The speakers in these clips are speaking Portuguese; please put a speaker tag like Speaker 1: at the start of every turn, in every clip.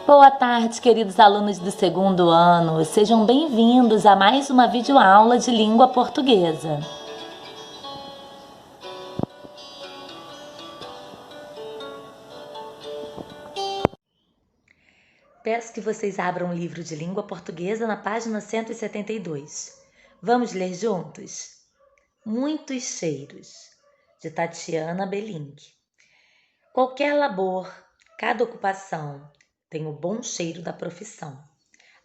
Speaker 1: Boa tarde, queridos alunos do segundo ano. Sejam bem-vindos a mais uma videoaula de língua portuguesa. Peço que vocês abram o livro de língua portuguesa na página 172. Vamos ler juntos? Muitos cheiros, de Tatiana Belling. Qualquer labor, cada ocupação, tem o bom cheiro da profissão.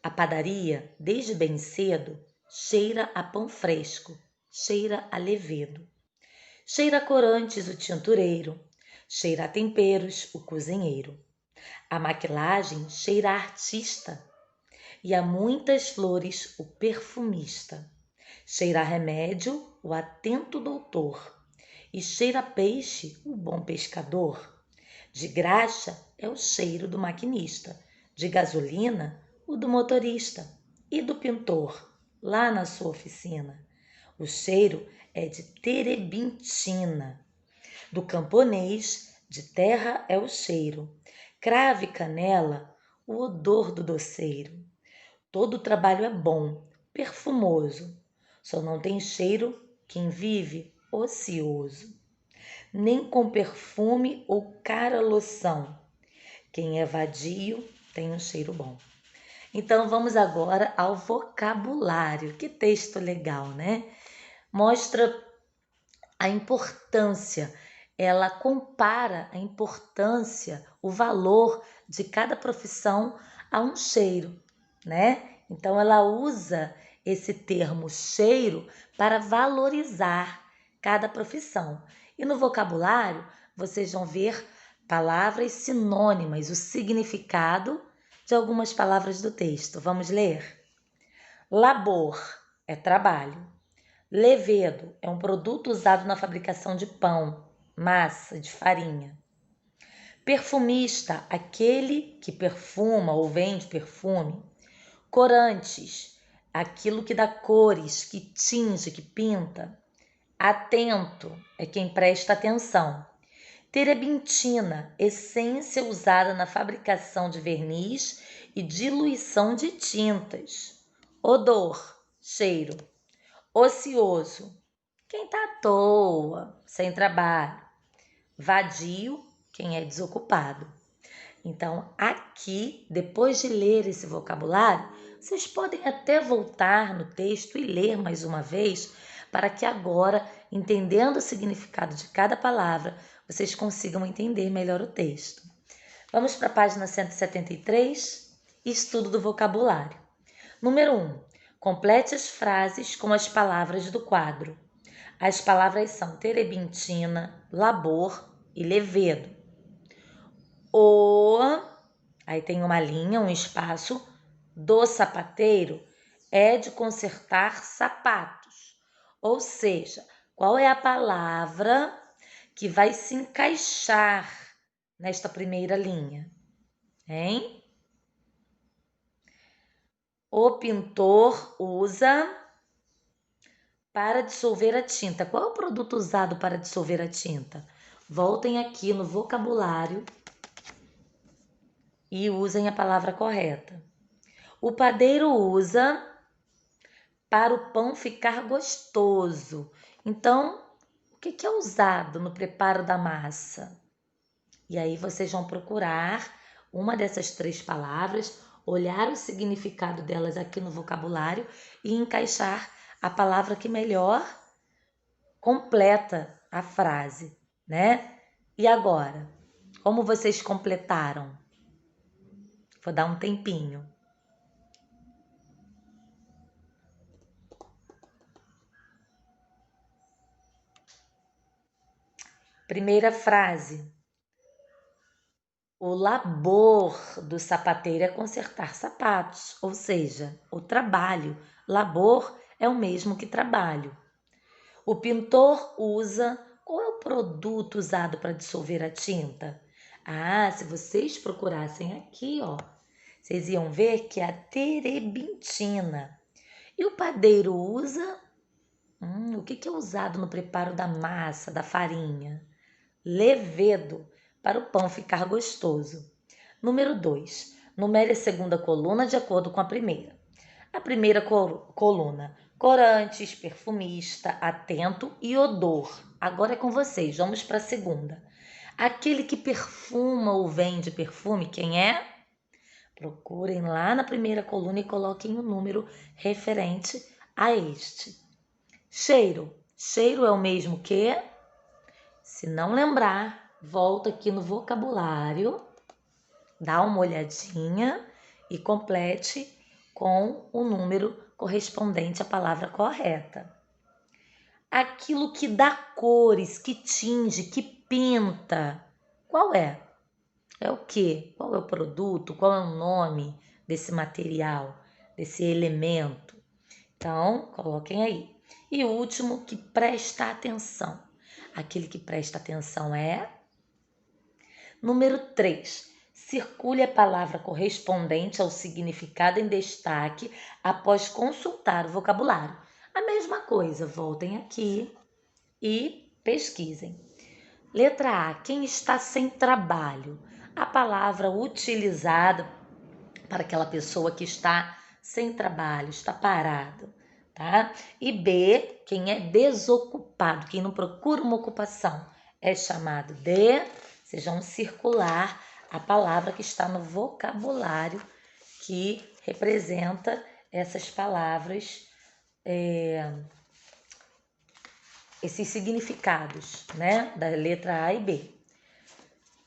Speaker 1: A padaria, desde bem cedo, cheira a pão fresco, cheira a levedo. Cheira a corantes o tintureiro, cheira a temperos o cozinheiro. A maquilagem cheira a artista e a muitas flores o perfumista. Cheira a remédio o atento doutor e cheira a peixe o bom pescador. De graxa é o cheiro do maquinista, de gasolina o do motorista e do pintor, lá na sua oficina. O cheiro é de terebintina. Do camponês, de terra é o cheiro. Cravo e canela, o odor do doceiro. Todo trabalho é bom, perfumoso. Só não tem cheiro quem vive ocioso. Nem com perfume ou cara loção. Quem é vadio tem um cheiro bom. Então vamos agora ao vocabulário. Que texto legal, né? Mostra a importância, ela compara a importância, o valor de cada profissão a um cheiro, né? Então ela usa esse termo cheiro para valorizar cada profissão. E no vocabulário, vocês vão ver palavras sinônimas, o significado de algumas palavras do texto. Vamos ler? Labor é trabalho. Levedo é um produto usado na fabricação de pão, massa, de farinha. Perfumista, aquele que perfuma ou vende perfume. Corantes, aquilo que dá cores, que tinge, que pinta. Atento é quem presta atenção. Terebintina, essência usada na fabricação de verniz e diluição de tintas. Odor, cheiro. Ocioso, quem está à toa, sem trabalho. Vadio, quem é desocupado. Então, aqui, depois de ler esse vocabulário, vocês podem até voltar no texto e ler mais uma vez, para que agora, entendendo o significado de cada palavra, vocês consigam entender melhor o texto. Vamos para a página 173, estudo do vocabulário. Número 1. Complete as frases com as palavras do quadro. As palavras são terebintina, labor e levedo. O, aí tem uma linha, um espaço, do sapateiro é de consertar sapatos. Ou seja, qual é a palavra que vai se encaixar nesta primeira linha? Hein? O pintor usa para dissolver a tinta. Qual é o produto usado para dissolver a tinta? Voltem aqui no vocabulário e usem a palavra correta. O padeiro usa para o pão ficar gostoso. Então, o que é usado no preparo da massa? E aí vocês vão procurar uma dessas três palavras, olhar o significado delas aqui no vocabulário e encaixar a palavra que melhor completa a frase, né? E agora, como vocês completaram? Vou dar um tempinho. Primeira frase. O labor do sapateiro é consertar sapatos, ou seja, o trabalho. Labor é o mesmo que trabalho. O pintor usa... Qual é o produto usado para dissolver a tinta? Ah, se vocês procurassem aqui, ó, vocês iam ver que é a terebintina. E o padeiro usa... o que é usado no preparo da massa, da farinha? Levedo, para o pão ficar gostoso. Número 2. Numere a segunda coluna de acordo com a primeira. A primeira coluna, corantes, perfumista, atento e odor. Agora é com vocês, vamos para a segunda. Aquele que perfuma ou vende perfume, quem é? Procurem lá na primeira coluna e coloquem o número referente a este. Cheiro. Cheiro é o mesmo que? Se não lembrar, volta aqui no vocabulário, dá uma olhadinha e complete com o número correspondente à palavra correta. Aquilo que dá cores, que tinge, que pinta, qual é? É o quê? Qual é o produto? Qual é o nome desse material, desse elemento? Então, coloquem aí. E o último, que presta atenção. Aquele que presta atenção é... Número 3. Circule a palavra correspondente ao significado em destaque após consultar o vocabulário. A mesma coisa, voltem aqui e pesquisem. Letra A. Quem está sem trabalho? A palavra utilizada para aquela pessoa que está sem trabalho, está parado, tá? E B. Quem é desocupado, quem não procura uma ocupação, é chamado de... Vocês vão circular a palavra que está no vocabulário que representa essas palavras, esses significados, né? Da letra A e B.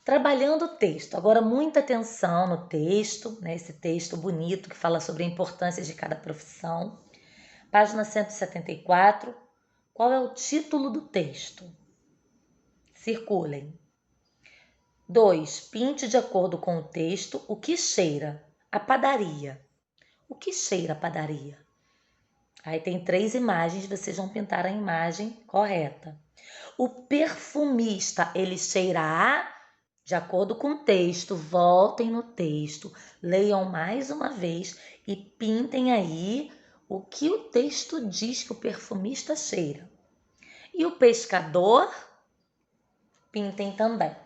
Speaker 1: Trabalhando o texto. Agora, muita atenção no texto, né? Esse texto bonito que fala sobre a importância de cada profissão. Página 174. Qual é o título do texto? Circulem. 2. Pinte de acordo com o texto o que cheira. A padaria. O que cheira a padaria? Aí tem 3 imagens, vocês vão pintar a imagem correta. O perfumista, ele cheira a... De acordo com o texto, voltem no texto, leiam mais uma vez e pintem aí o que o texto diz que o perfumista cheira. E o pescador, pintem também.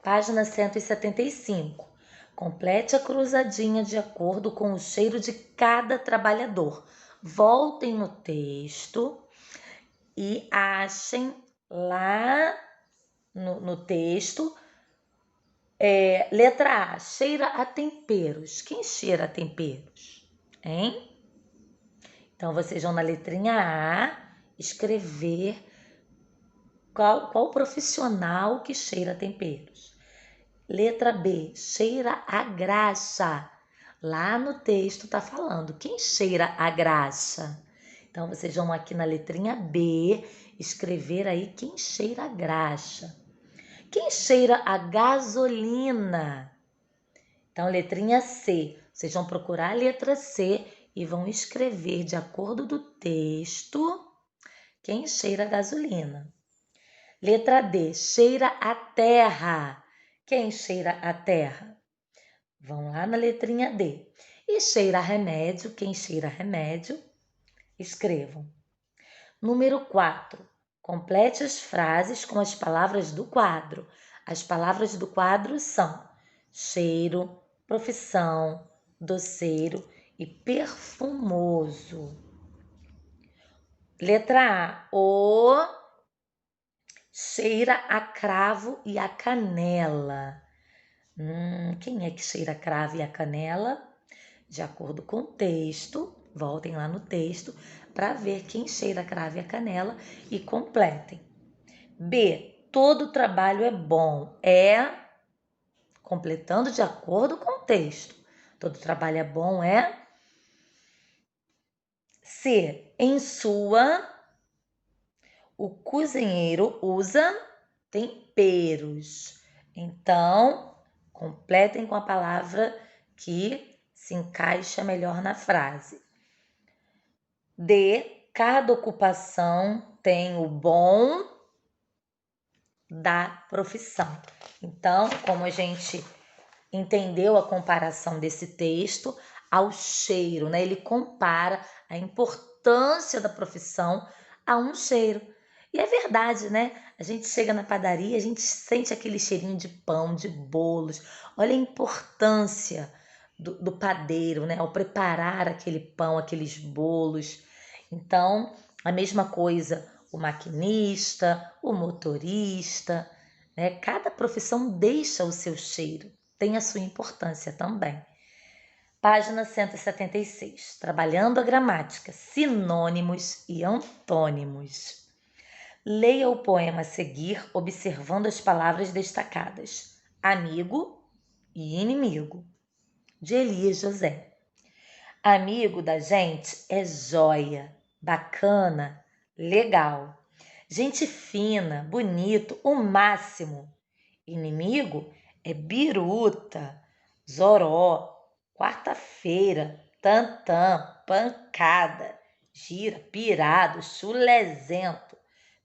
Speaker 1: Página 175. Complete a cruzadinha de acordo com o cheiro de cada trabalhador. Voltem no texto e achem lá no texto. Letra A, cheira a temperos. Quem cheira a temperos? Hein? Então, vocês vão na letrinha A escrever qual profissional que cheira a temperos. Letra B, cheira a graxa. Lá no texto está falando quem cheira a graxa. Então, vocês vão aqui na letrinha B escrever aí quem cheira a graxa. Quem cheira a gasolina? Então, letrinha C. Vocês vão procurar a letra C e vão escrever de acordo do texto quem cheira a gasolina. Letra D. Cheira a terra. Quem cheira a terra? Vão lá na letrinha D. E cheira a remédio. Quem cheira a remédio? Escrevam. Número 4. Complete as frases com as palavras do quadro. As palavras do quadro são cheiro, profissão, doceiro e perfumoso. Letra A. O cheira a cravo e a canela. Quem é que cheira a cravo e a canela? De acordo com o texto, voltem lá no texto para ver quem cheira a cravo e a canela e completem. B. Todo trabalho é bom. Completando de acordo com o texto. Todo trabalho é bom é... C. Em sua, o cozinheiro usa temperos. Então, completem com a palavra que se encaixa melhor na frase. D. Cada ocupação tem o bom da profissão. Então, como a gente entendeu a comparação desse texto ao cheiro, né? Ele compara a importância da profissão a um cheiro. E é verdade, né? A gente chega na padaria, a gente sente aquele cheirinho de pão, de bolos. Olha a importância do padeiro, né? Ao preparar aquele pão, aqueles bolos. Então, a mesma coisa, o maquinista, o motorista, né? Cada profissão deixa o seu cheiro, tem a sua importância também. Página 176. Trabalhando a gramática, sinônimos e antônimos. Leia o poema a seguir, observando as palavras destacadas: amigo e inimigo, de Elias José. Amigo da gente é joia, bacana, legal. Gente fina, bonito, o máximo. Inimigo é biruta, zoró, quarta-feira, tantã, pancada, gira, pirado, chulezento.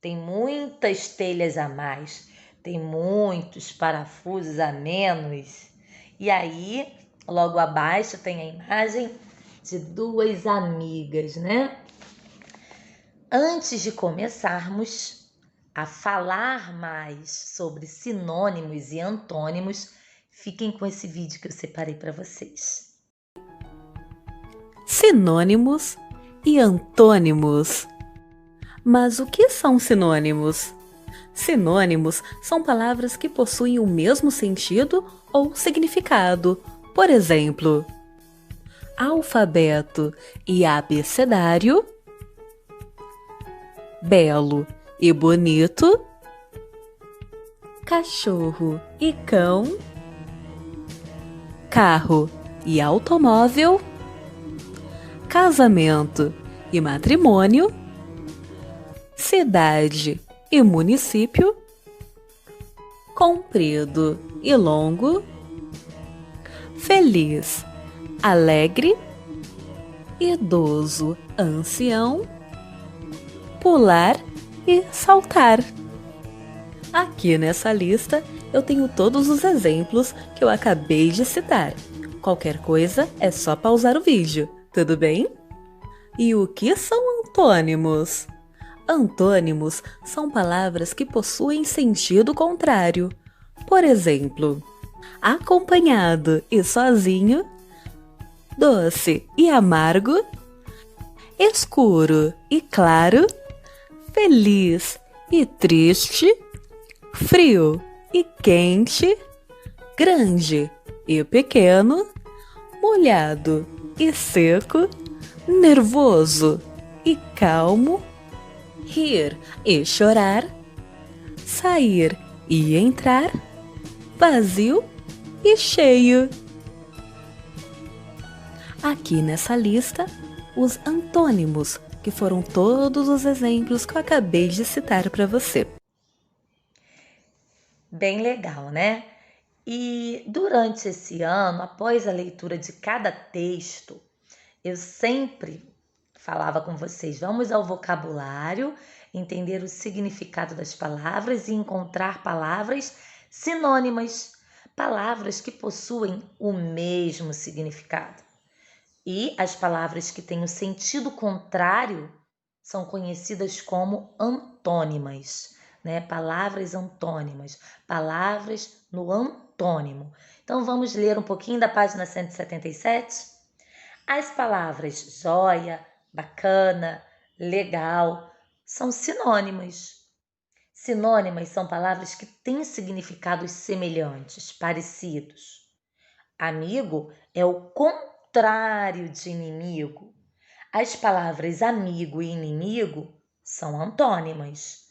Speaker 1: Tem muitas telhas a mais, tem muitos parafusos a menos. E aí, logo abaixo tem a imagem de duas amigas, né? Antes de começarmos a falar mais sobre sinônimos e antônimos, fiquem com esse vídeo que eu separei para vocês.
Speaker 2: Sinônimos e antônimos. Mas o que são sinônimos? Sinônimos são palavras que possuem o mesmo sentido ou significado. Por exemplo, alfabeto e abecedário, belo e bonito, cachorro e cão, carro e automóvel, casamento e matrimônio, cidade e município, comprido e longo, feliz, alegre, idoso, ancião, pular e saltar. Aqui nessa lista eu tenho todos os exemplos que eu acabei de citar. Qualquer coisa é só pausar o vídeo, tudo bem? E o que são antônimos? Antônimos são palavras que possuem sentido contrário. Por exemplo, acompanhado e sozinho, doce e amargo, escuro e claro, feliz e triste, frio e quente, grande e pequeno, molhado e seco, nervoso e calmo, rir e chorar, sair e entrar, vazio e cheio. Aqui nessa lista, os antônimos, que foram todos os exemplos que eu acabei de citar para você.
Speaker 1: Bem legal, né? E durante esse ano, após a leitura de cada texto, eu sempre falava com vocês, vamos ao vocabulário, entender o significado das palavras e encontrar palavras sinônimas, palavras que possuem o mesmo significado. E as palavras que têm o sentido contrário são conhecidas como antônimas, né? Palavras antônimas, palavras no antônimo. Então vamos ler um pouquinho da página 177? As palavras joia, bacana, legal são sinônimas. Sinônimas são palavras que têm significados semelhantes, parecidos. Amigo é o contrário de inimigo. As palavras amigo e inimigo são antônimas.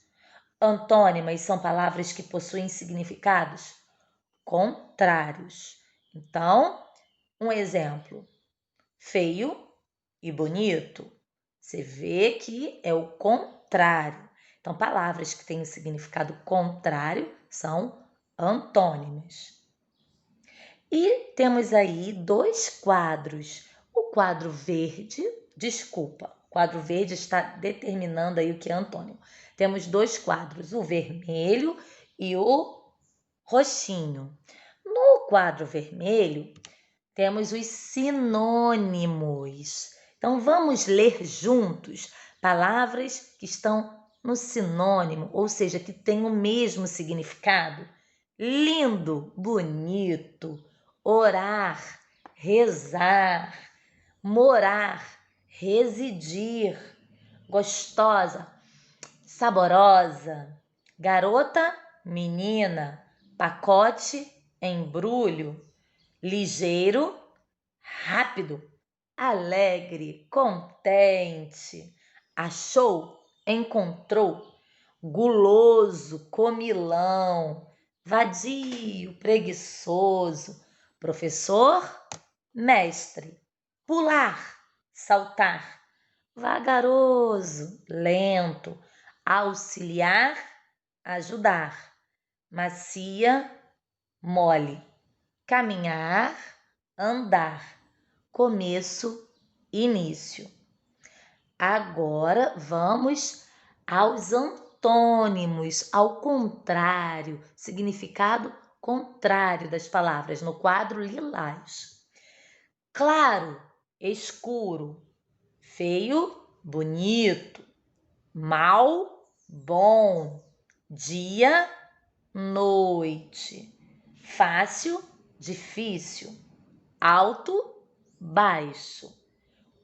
Speaker 1: Antônimas são palavras que possuem significados contrários. Então, um exemplo: feio e bonito. Você vê que é o contrário. Então, palavras que têm significado contrário são antônimas. E temos aí dois quadros. O quadro verde, o quadro verde está determinando aí o que é antônimo. Temos dois quadros, o vermelho e o roxinho. No quadro vermelho, temos os sinônimos. Então, vamos ler juntos palavras que estão no sinônimo, ou seja, que têm o mesmo significado. Lindo, bonito, orar, rezar, morar, residir, gostosa, saborosa, garota, menina, pacote, embrulho, ligeiro, rápido, alegre, contente, achou, encontrou, guloso, comilão, vadio, preguiçoso, professor, mestre, pular, saltar, vagaroso, lento, auxiliar, ajudar, macia, mole, caminhar, andar, começo, início. Agora vamos aos antônimos, ao contrário, significado contrário das palavras, no quadro lilás. Claro, escuro, feio, bonito, mal, bom, dia, noite, fácil, difícil, alto, baixo,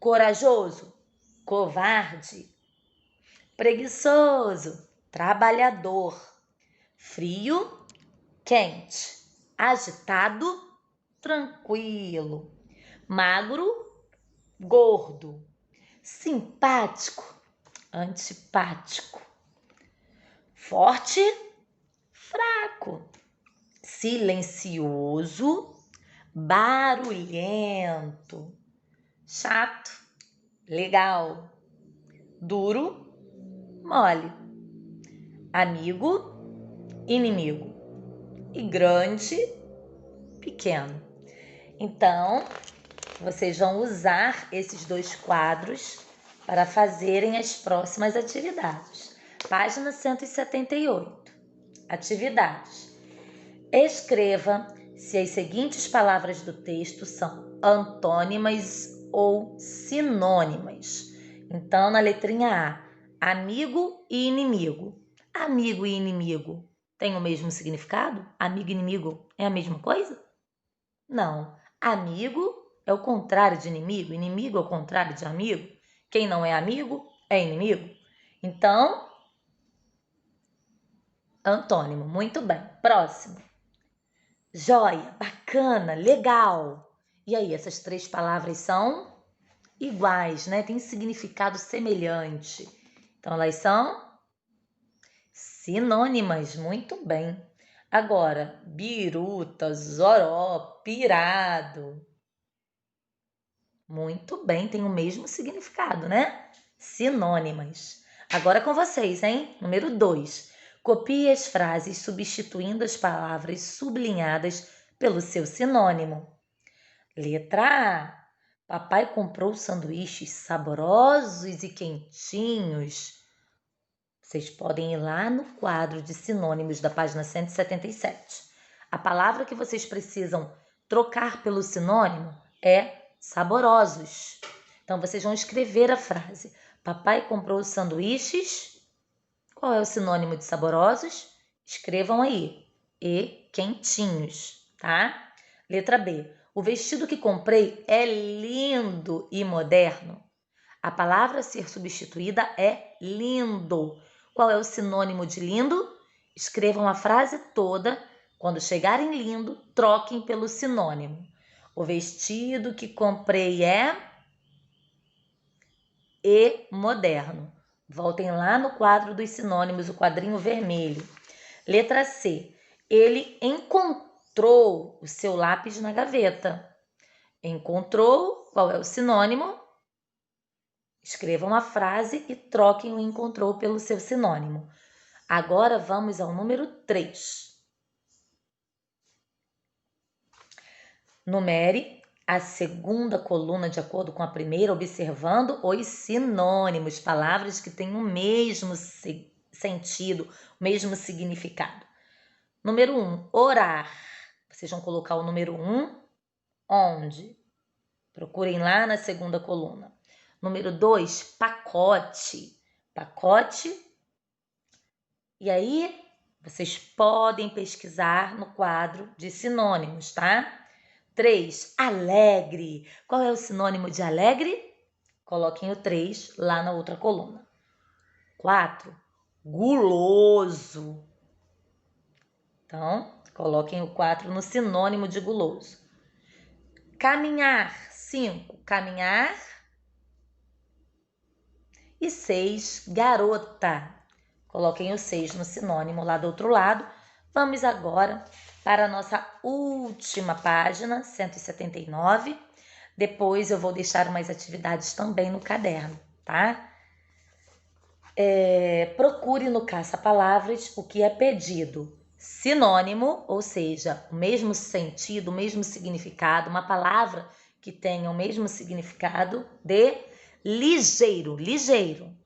Speaker 1: corajoso, covarde, preguiçoso, trabalhador, frio, quente, agitado, tranquilo, magro, gordo, simpático, antipático, forte, fraco, silencioso, barulhento, chato, legal, duro, mole, amigo, inimigo e grande, pequeno. Então, vocês vão usar esses dois quadros para fazerem as próximas atividades. Página 178. Atividades. Escreva se as seguintes palavras do texto são antônimas ou sinônimas. Então, na letrinha A, amigo e inimigo. Amigo e inimigo têm o mesmo significado? Amigo e inimigo é a mesma coisa? Não. Amigo é o contrário de inimigo, inimigo é o contrário de amigo. Quem não é amigo é inimigo. Então, antônimo. Muito bem. Próximo. Joia, bacana, legal. E aí, essas três palavras são iguais, né? Tem significado semelhante. Então, elas são sinônimas. Muito bem. Agora, biruta, zoró, pirado. Muito bem, tem o mesmo significado, né? Sinônimas. Agora com vocês, hein? Número 2. Copie as frases substituindo as palavras sublinhadas pelo seu sinônimo. Letra A. Papai comprou sanduíches saborosos e quentinhos. Vocês podem ir lá no quadro de sinônimos da página 177. A palavra que vocês precisam trocar pelo sinônimo é saborosos. Então, vocês vão escrever a frase. Papai comprou sanduíches. Qual é o sinônimo de saborosos? Escrevam aí. E quentinhos, tá? Letra B. O vestido que comprei é lindo e moderno. A palavra a ser substituída é lindo. Qual é o sinônimo de lindo? Escrevam a frase toda. Quando chegarem lindo, troquem pelo sinônimo. O vestido que comprei é e moderno. Voltem lá no quadro dos sinônimos, o quadrinho vermelho. Letra C. Ele encontrou o seu lápis na gaveta. Encontrou, qual é o sinônimo? Escrevam a frase e troquem o encontrou pelo seu sinônimo. Agora vamos ao número 3. Numere a segunda coluna de acordo com a primeira, observando os sinônimos, palavras que têm o mesmo sentido, o mesmo significado. Número 1, orar. Vocês vão colocar o número 1 onde? Procurem lá na segunda coluna. Número 2, pacote. Pacote. E aí, vocês podem pesquisar no quadro de sinônimos, tá? 3, alegre. Qual é o sinônimo de alegre? Coloquem o 3 lá na outra coluna. 4, guloso. Então, coloquem o 4 no sinônimo de guloso. Caminhar. 5, caminhar. E 6, garota. Coloquem o 6 no sinônimo lá do outro lado. Vamos agora para a nossa última página, 179. Depois eu vou deixar umas atividades também no caderno, tá? Procure no caça-palavras o que é pedido. Sinônimo, ou seja, o mesmo sentido, o mesmo significado, uma palavra que tenha o mesmo significado de ligeiro, ligeiro.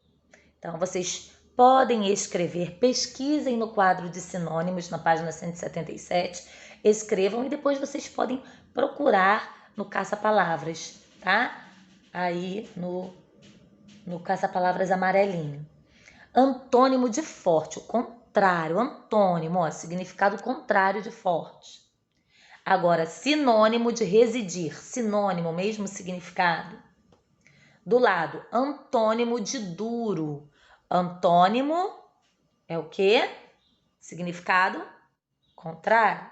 Speaker 1: Então, vocês podem escrever, pesquisem no quadro de sinônimos na página 177, escrevam e depois vocês podem procurar no caça-palavras, tá? Aí no caça-palavras amarelinho. Antônimo de forte, o contrário, antônimo, ó, significado contrário de forte. Agora, sinônimo de residir, sinônimo, mesmo significado. Do lado, antônimo de duro. Antônimo é o quê? Significado contrário.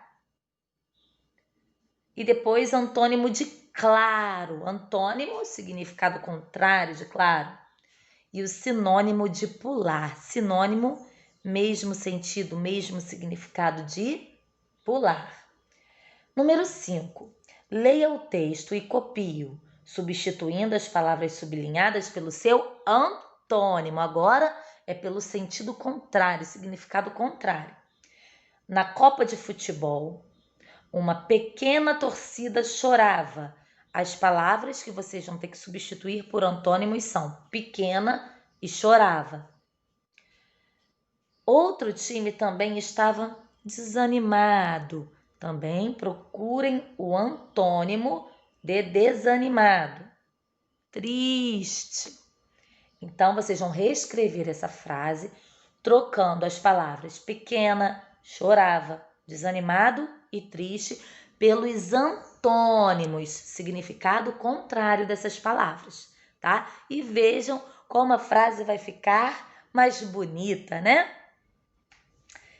Speaker 1: E depois, antônimo de claro. Antônimo, significado contrário de claro. E o sinônimo de pular. Sinônimo, mesmo sentido, mesmo significado de pular. Número 5. Leia o texto e copie-o, substituindo as palavras sublinhadas pelo seu antônimo. Agora é pelo sentido contrário, significado contrário. Na Copa de Futebol, uma pequena torcida chorava. As palavras que vocês vão ter que substituir por antônimos são pequena e chorava. Outro time também estava desanimado. Também procurem o antônimo de desanimado. Triste. Então, vocês vão reescrever essa frase, trocando as palavras pequena, chorava, desanimado e triste pelos antônimos, significado contrário dessas palavras, tá? E vejam como a frase vai ficar mais bonita, né?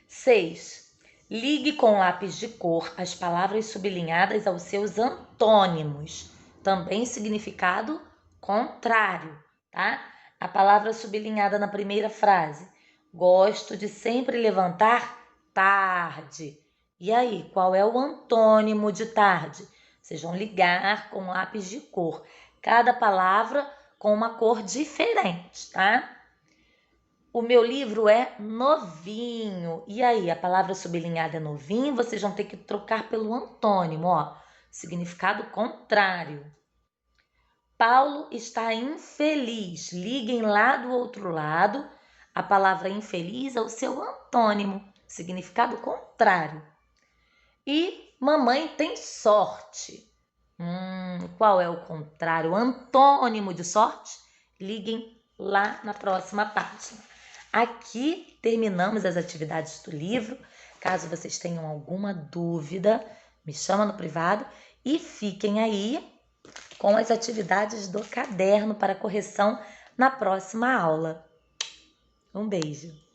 Speaker 1: 6. Ligue com lápis de cor as palavras sublinhadas aos seus antônimos, também significado contrário, tá? A palavra sublinhada na primeira frase. Gosto de sempre levantar tarde. E aí, qual é o antônimo de tarde? Vocês vão ligar com lápis de cor. Cada palavra com uma cor diferente, tá? O meu livro é novinho. E aí, a palavra sublinhada é novinho, vocês vão ter que trocar pelo antônimo, ó. Significado contrário. Paulo está infeliz. Liguem lá do outro lado. A palavra infeliz é o seu antônimo, significado contrário. E mamãe tem sorte. Qual é o contrário? Antônimo de sorte? Liguem lá na próxima página. Aqui terminamos as atividades do livro. Caso vocês tenham alguma dúvida, me chama no privado e fiquem aí com as atividades do caderno para correção na próxima aula. Um beijo!